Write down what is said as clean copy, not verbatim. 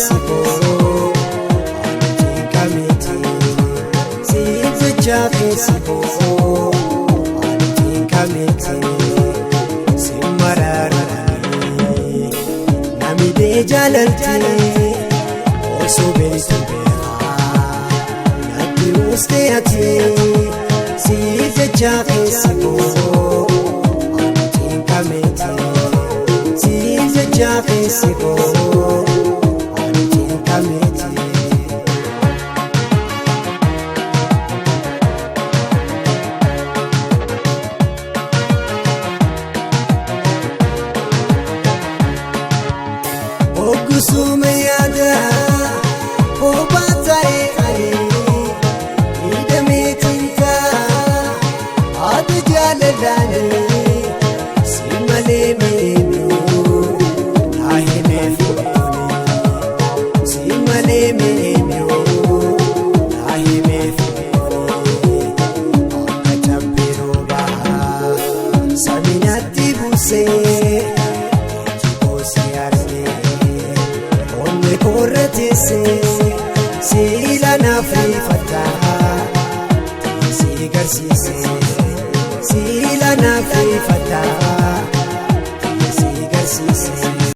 keessiboo Anutiin kamiti siif jecha keessiboo Anutiin kamiti siif maraaranii namidee jaalaltii osoo beektu beekaa natti uustee ati siif jecha keessiboo Anutiin kamiti siif jecha keessiboo Anutiin kamiti. Oggusuuma yaada kophaa ta'ee alee miidhamee tintaa haadha jaalalaanii si malee meenyuu naa himeef oolii si malee meenyuu naa himeef oolii akka cabbii roobaa saminatti buusee jiboosi argee. Korratese sila nafifata si garsise sila nafifata